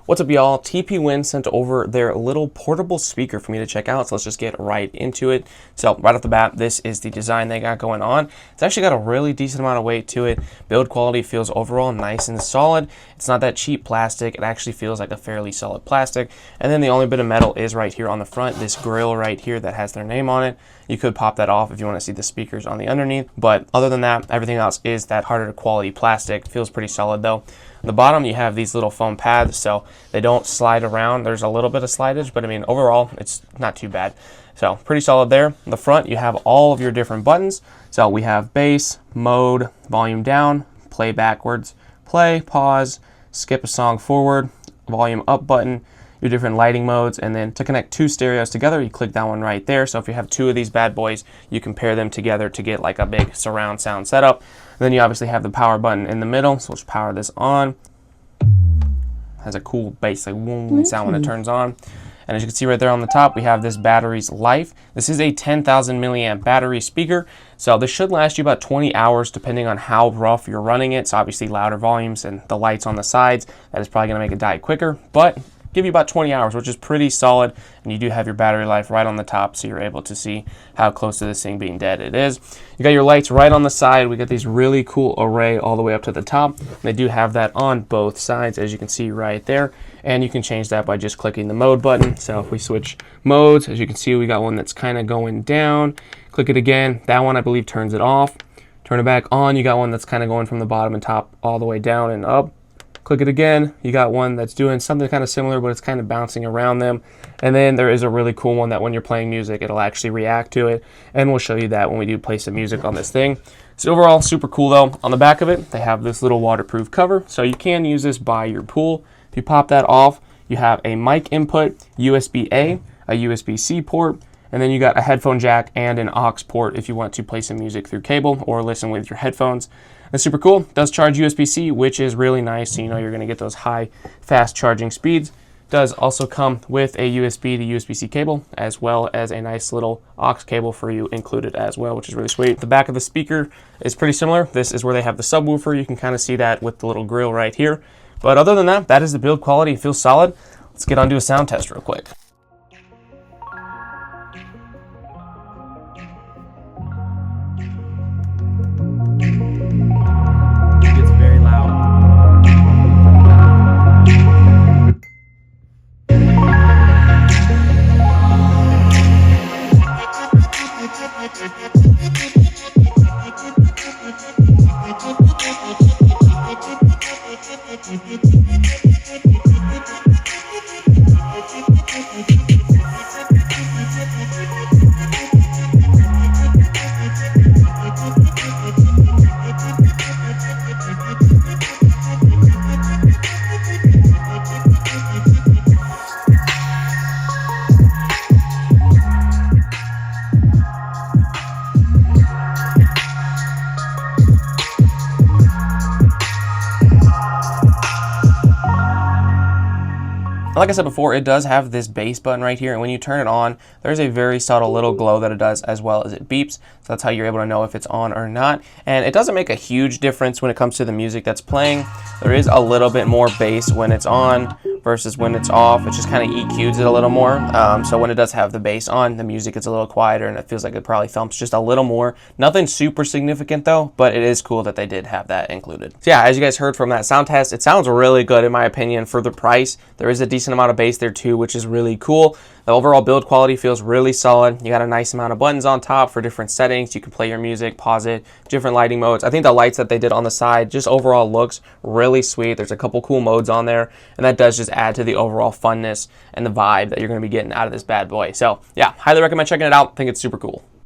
What's up, y'all? tpwin sent over their little portable speaker for me to check out, so let's just get right into it. So right off the bat, this is the design they got going on. It's actually got a really decent amount of weight to it. Build quality feels overall nice and solid. It's not that cheap plastic. It actually feels like a fairly solid plastic. And then the only bit of metal is right here on the front, this grill right here that has their name on it. You could pop that off if you want to see the speakers on the underneath, but other than that, everything else is that harder quality plastic. Feels pretty solid though. On the bottom, you have these little foam pads, so they don't slide around. There's a little bit of slidage, but I mean, overall, it's not too bad. So pretty solid there. On the front, you have all of your different buttons. So we have bass, mode, volume down, play backwards, play, pause, skip a song forward, volume up button, your different lighting modes, and then to connect two stereos together, you click that one right there. So if you have two of these bad boys, you can pair them together to get like a big surround sound setup. And then you obviously have the power button in the middle, so let's power this on. Has a cool bass like boom sound when it turns on. And as you can see right there on the top, we have this battery's life. This is a 10,000 milliamp battery speaker, so this should last you about 20 hours depending on how rough you're running it. So obviously louder volumes and the lights on the sides, that is probably gonna make it die quicker, but give you about 20 hours, which is pretty solid. And you do have your battery life right on the top, so you're able to see how close to this thing being dead it is. You got your lights right on the side. We got these really cool array all the way up to the top. They do have that on both sides, as you can see right there. And you can change that by just clicking the mode button. So if we switch modes, as you can see, we got one that's kind of going down. Click it again. That one, I believe, turns it off. Turn it back on. You got one that's kind of going from the bottom and top all the way down and up. Click it again, you got one that's doing something kind of similar, but it's kind of bouncing around them. And then there is a really cool one that when you're playing music, it'll actually react to it. And we'll show you that when we do play some music on this thing. So overall, super cool though. On the back of it, they have this little waterproof cover. So you can use this by your pool. If you pop that off, you have a mic input, USB-A, a USB-C port, and then you got a headphone jack and an aux port if you want to play some music through cable or listen with your headphones. That's super cool. It does charge USB-C, which is really nice, so you know you're going to get those high, fast charging speeds. It does also come with a USB to USB-C cable, as well as a nice little aux cable for you included as well, which is really sweet. The back of the speaker is pretty similar. This is where they have the subwoofer. You can kind of see that with the little grill right here. But other than that, that is the build quality. It feels solid. Let's get on to a sound test real quick. Like I said before, it does have this bass button right here, and when you turn it on, there's a very subtle little glow that it does, as well as it beeps. So that's how you're able to know if it's on or not. And it doesn't make a huge difference when it comes to the music that's playing. There is a little bit more bass when it's on versus when it's off. It just kind of EQs it a little more. So when it does have the bass on, the music is a little quieter, and it feels like it probably thumps just a little more. Nothing super significant though, but it is cool that they did have that included. So yeah, as you guys heard from that sound test, it sounds really good in my opinion for the price. There is a decent amount of bass there too, which is really cool. The overall build quality feels really solid. You got a nice amount of buttons on top for different settings. You can play your music, pause it, different lighting modes. I think the lights that they did on the side just overall looks really sweet. There's a couple cool modes on there, and that does just add to the overall funness and the vibe that you're going to be getting out of this bad boy. So yeah, highly recommend checking it out. I think it's super cool.